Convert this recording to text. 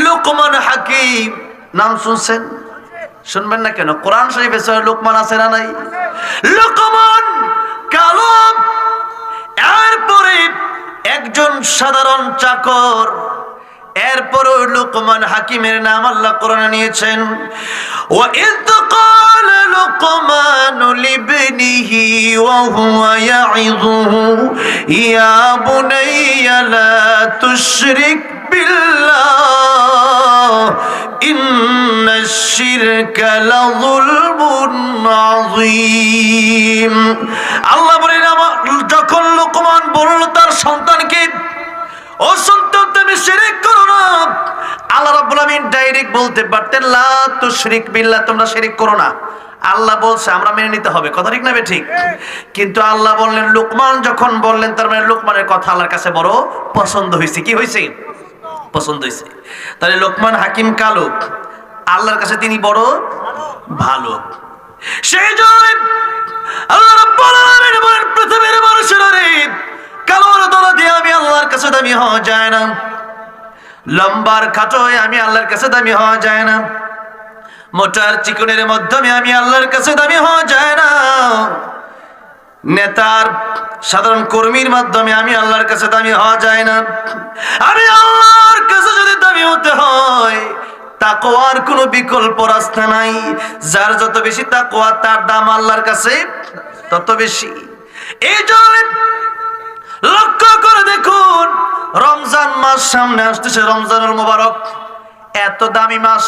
লুকমান হাকিম নাম শুনছেন? শুনবেন না কেন? কোরআন শরীফে সূরা লুকমান আছে না নাই? লুকমান কালো, এরপরে একজন সাধারণ চাকর, এরপর লুকমান হাকিমের নাম আল্লাহ কোরআনে নিয়েছেন। ওয়া ইয ক্বালা লুকমানু লিবনিহি ওয়া হুয়া ইয়াইযুহু ইয়া বুনাইয়া লা তুশরিক বিল্লাহ ইন্নাশ শিরকা লাযুলমুন আযীম। আল্লাহ বলেন, যখন লুকমান বলল তার সন্তানকে, ও সন্তান তুমি শিরক করো না, আল্লাহ রাব্বুল আমিন ডাইরেক্ট বলতে পারতেন লা তুশরিক বিল্লাহ, তোমরা শিরক করো না। আল্লাহ বলছে, আমরা মেনে নিতে হবে, কথা ঠিক না ঠিক? কিন্তু আল্লাহ বললেন, লুকমান যখন বললেন, তার মানে লুকমানের কথা আল্লাহর কাছে বড় পছন্দ হয়েছে। কি হয়েছে? পছন্দ হয়েছে। তাহলে লুকমান হাকিম কালো, আল্লাহর কাছে তিনি বড় ভালো। সেই জন্য আল্লাহ রাব্বুল আলামিন বলেন, পৃথিবীর মানুষেরা রে, কালোর দলা দিয়ে আমি আল্লাহর কাছে দামি হওয়া যায় না, লম্বার খাটো হয়ে আমি আল্লাহর কাছে দামি হওয়া যায় না, মোটার চিকনের মাধ্যমে আমি আল্লাহর কাছে দামি হওয়া যায় না, নেতার সাধারণ কর্মীর মাধ্যমে আমি আল্লাহর কাছে দামি হওয়া যায় না। আমি আল্লাহর কাছে যদি দামি হতে হয়, তাকওয়ার কোনো বিকল্প রাস্তা নাই। যার যত বেশি তাকওয়া, তার দাম আল্লাহর কাছে তত বেশি। এই জন্য লক্ষ্য করে দেখুন, রমজান মাস সামনে আসতেছে, রমজানুল মুবারক, এত দামি মাস।